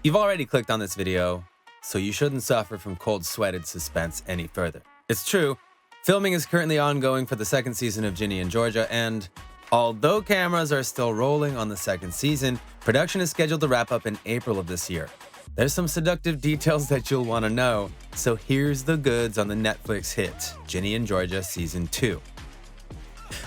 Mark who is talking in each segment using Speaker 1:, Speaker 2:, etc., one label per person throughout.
Speaker 1: You've already clicked on this video, so you shouldn't suffer from cold-sweated suspense any further. It's true, filming is currently ongoing for the second season of Ginny and Georgia, and although cameras are still rolling on the second season, production is scheduled to wrap up in April of this year. There's some seductive details that you'll want to know, so here's the goods on the Netflix hit, Ginny and Georgia Season 2.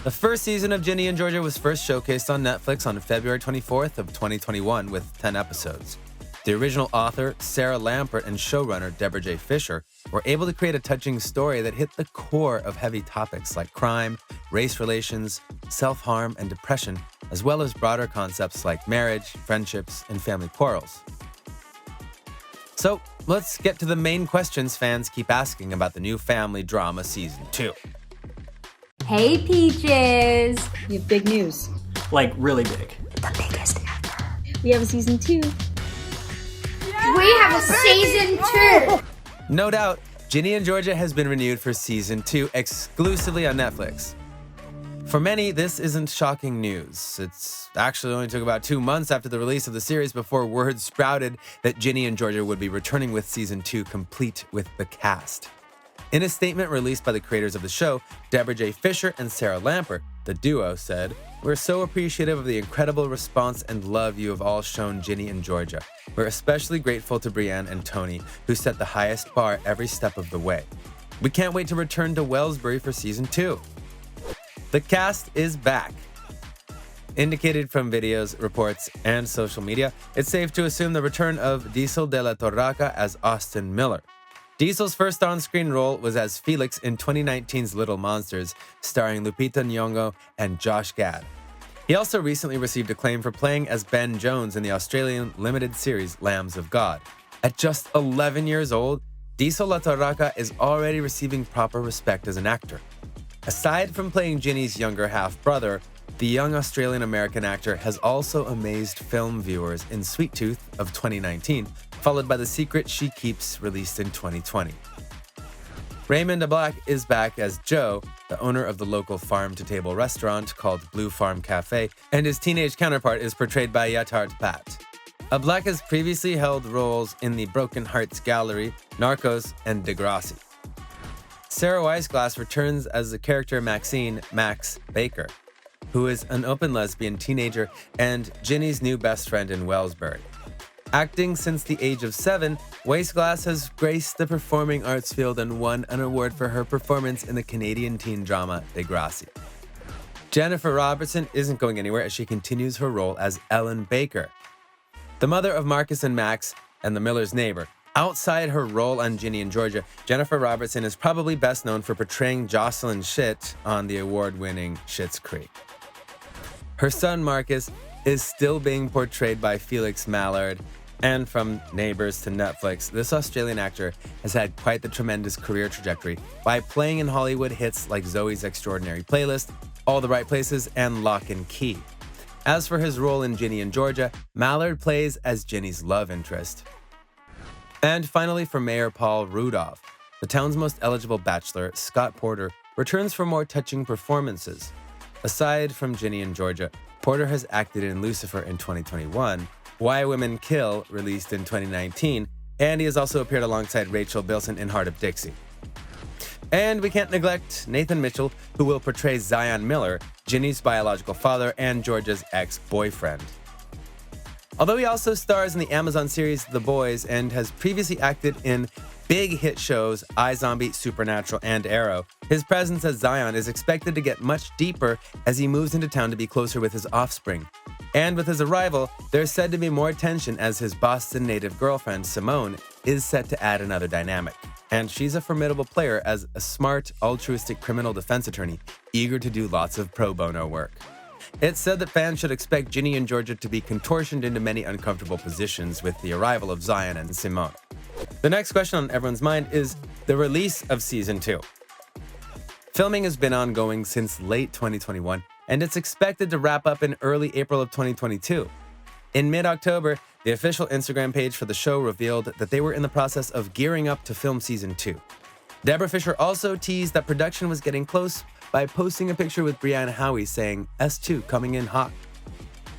Speaker 1: The first season of Ginny and Georgia was first showcased on Netflix on February 24th of 2021 with 10 episodes. The original author, Sarah Lampert, and showrunner, Deborah J. Fisher, were able to create a touching story that hit the core of heavy topics like crime, race relations, self-harm, and depression, as well as broader concepts like marriage, friendships, and family quarrels. So, let's get to the main questions fans keep asking about the new family drama Season 2.
Speaker 2: Hey, Peaches!
Speaker 3: We have big news.
Speaker 4: Like, really big.
Speaker 2: The biggest ever.
Speaker 3: We have a Season 2.
Speaker 2: We have a Season 2!
Speaker 1: No doubt, Ginny and Georgia has been renewed for Season 2 exclusively on Netflix. For many, this isn't shocking news. It's actually only took about 2 months after the release of the series before word sprouted that Ginny and Georgia would be returning with Season 2 complete with the cast. In a statement released by the creators of the show, Deborah J. Fisher and Sarah Lampert, the duo said, "We're so appreciative of the incredible response and love you have all shown Ginny and Georgia. We're especially grateful to Brienne and Tony, who set the highest bar every step of the way. We can't wait to return to Wellsbury for Season 2. The cast is back. Indicated from videos, reports, and social media, it's safe to assume the return of Diesel de la Torraca as Austin Miller. Diesel's first on-screen role was as Felix in 2019's Little Monsters, starring Lupita Nyong'o and Josh Gad. He also recently received acclaim for playing as Ben Jones in the Australian limited series Lambs of God. At just 11 years old, Diesel La Torraca is already receiving proper respect as an actor. Aside from playing Ginny's younger half-brother, the young Australian-American actor has also amazed film viewers in Sweet Tooth of 2019, followed by The Secret She Keeps, released in 2020. Raymond DeBlack is back as Joe, the owner of the local farm-to-table restaurant called Blue Farm Cafe, and his teenage counterpart is portrayed by Yatard Pat. DeBlack has previously held roles in the Broken Hearts Gallery, Narcos, and Degrassi. Sarah Weisglass returns as the character Maxine Max Baker, who is an open lesbian teenager and Ginny's new best friend in Wellsbury. Acting since the age of 7, Weisglass has graced the performing arts field and won an award for her performance in the Canadian teen drama Degrassi. Jennifer Robertson isn't going anywhere as she continues her role as Ellen Baker, the mother of Marcus and Max and the Miller's neighbor. Outside her role on Ginny and Georgia, Jennifer Robertson is probably best known for portraying Jocelyn Schitt on the award-winning Schitt's Creek. Her son Marcus is still being portrayed by Felix Mallard, and from Neighbours to Netflix, this Australian actor has had quite the tremendous career trajectory by playing in Hollywood hits like Zoe's Extraordinary Playlist, All the Right Places, and Lock and Key. As for his role in Ginny and Georgia, Mallard plays as Ginny's love interest. And finally, for Mayor Paul Rudolph, the town's most eligible bachelor, Scott Porter, returns for more touching performances. Aside from Ginny and Georgia, Porter has acted in Lucifer in 2021, Why Women Kill, released in 2019, and he has also appeared alongside Rachel Bilson in Heart of Dixie. And we can't neglect Nathan Mitchell, who will portray Zion Miller, Ginny's biological father and Georgia's ex-boyfriend. Although he also stars in the Amazon series The Boys and has previously acted in big hit shows iZombie, Supernatural, and Arrow, his presence as Zion is expected to get much deeper as he moves into town to be closer with his offspring. And with his arrival, there's said to be more tension as his Boston native girlfriend, Simone, is set to add another dynamic. And she's a formidable player as a smart, altruistic criminal defense attorney, eager to do lots of pro bono work. It's said that fans should expect Ginny and Georgia to be contortioned into many uncomfortable positions with the arrival of Zion and Simone. The next question on everyone's mind is the release of Season 2. Filming has been ongoing since late 2021, and it's expected to wrap up in early April of 2022. In mid-October, the official Instagram page for the show revealed that they were in the process of gearing up to film Season 2. Deborah Fisher also teased that production was getting close by posting a picture with Brianna Howie saying, S2 coming in hot.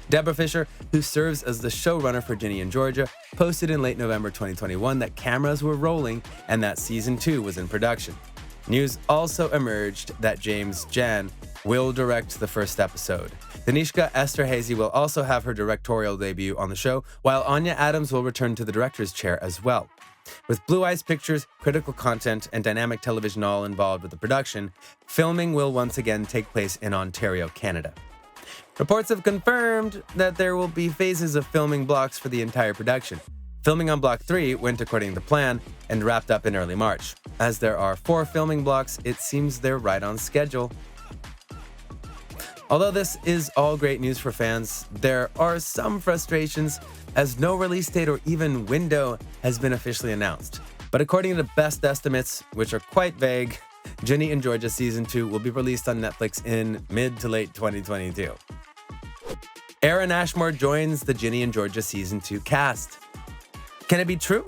Speaker 1: Deborah Fisher, who serves as the showrunner for Ginny and Georgia, posted in late November 2021 that cameras were rolling and that season 2 was in production. News also emerged that James Jan will direct the first episode. Danishka Esterhazy will also have her directorial debut on the show, while Anya Adams will return to the director's chair as well. With Blue Eyes Pictures, Critical Content, and Dynamic Television all involved with the production, filming will once again take place in Ontario, Canada. Reports have confirmed that there will be phases of filming blocks for the entire production. Filming on Block 3 went according to plan and wrapped up in early March. As there are 4 filming blocks, it seems they're right on schedule. Although this is all great news for fans, there are some frustrations as no release date or even window has been officially announced. But according to best estimates, which are quite vague, Ginny and Georgia Season 2 will be released on Netflix in mid to late 2022. Aaron Ashmore joins the Ginny and Georgia Season 2 cast. Can it be true?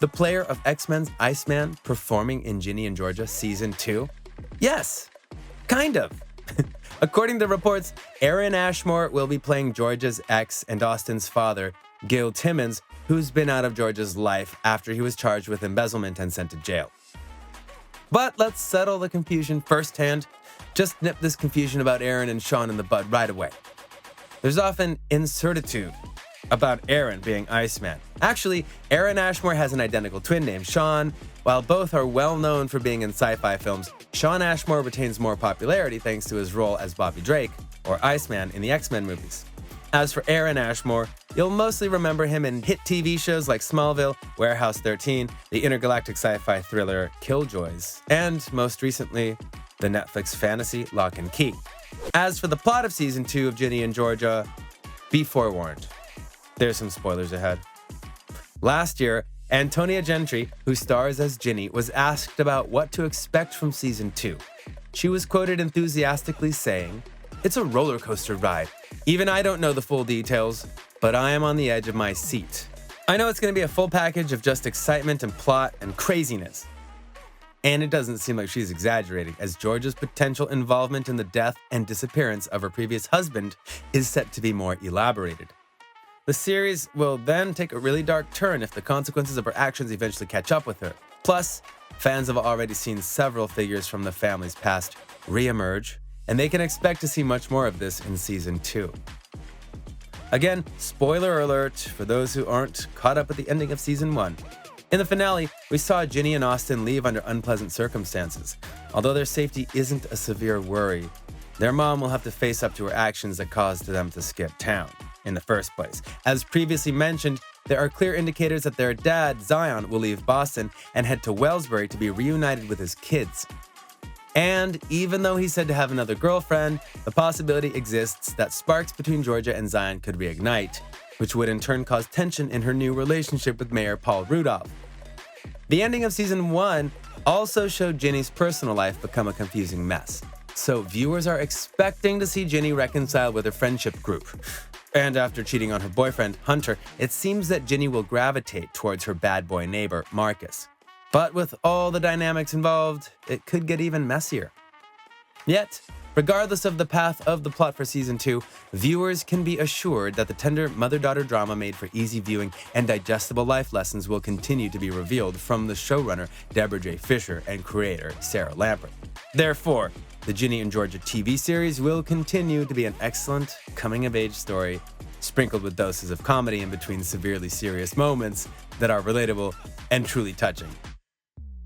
Speaker 1: The player of X-Men's Iceman performing in Ginny and Georgia Season 2? Yes, kind of. According to reports, Aaron Ashmore will be playing Georgia's ex and Austin's father, Gil Timmons, who's been out of Georgia's life after he was charged with embezzlement and sent to jail. But let's settle the confusion firsthand. Just nip this confusion about Aaron and Sean in the bud right away. There's often incertitude about Aaron being Iceman. Actually, Aaron Ashmore has an identical twin named Sean. While both are well known for being in sci-fi films, Sean Ashmore retains more popularity thanks to his role as Bobby Drake, or Iceman, in the X-Men movies. As for Aaron Ashmore, you'll mostly remember him in hit TV shows like Smallville, Warehouse 13, the intergalactic sci-fi thriller Killjoys, and most recently, the Netflix fantasy Lock and Key. As for the plot of Season 2 of Ginny and Georgia, be forewarned. There's some spoilers ahead. Last year, Antonia Gentry, who stars as Ginny, was asked about what to expect from Season 2. She was quoted enthusiastically saying, "It's a roller coaster ride. Even I don't know the full details, but I am on the edge of my seat. I know it's going to be a full package of just excitement and plot and craziness." And it doesn't seem like she's exaggerating, as Georgia's potential involvement in the death and disappearance of her previous husband is set to be more elaborated. The series will then take a really dark turn if the consequences of her actions eventually catch up with her. Plus, fans have already seen several figures from the family's past re-emerge, and they can expect to see much more of this in Season 2. Again, spoiler alert for those who aren't caught up at the ending of Season 1. In the finale, we saw Ginny and Austin leave under unpleasant circumstances. Although their safety isn't a severe worry, their mom will have to face up to her actions that caused them to skip town in the first place. As previously mentioned, there are clear indicators that their dad, Zion, will leave Boston and head to Wellsbury to be reunited with his kids. And even though he's said to have another girlfriend, the possibility exists that sparks between Georgia and Zion could reignite, which would in turn cause tension in her new relationship with Mayor Paul Rudolph. The ending of Season 1 also showed Ginny's personal life become a confusing mess. So viewers are expecting to see Ginny reconcile with her friendship group. And after cheating on her boyfriend, Hunter, it seems that Ginny will gravitate towards her bad boy neighbor, Marcus. But with all the dynamics involved, it could get even messier. Yet, regardless of the path of the plot for Season 2, viewers can be assured that the tender mother-daughter drama made for easy viewing and digestible life lessons will continue to be revealed from the showrunner Deborah J. Fisher and creator Sarah Lampert. Therefore, the Ginny and Georgia TV series will continue to be an excellent coming-of-age story, sprinkled with doses of comedy in between severely serious moments that are relatable and truly touching.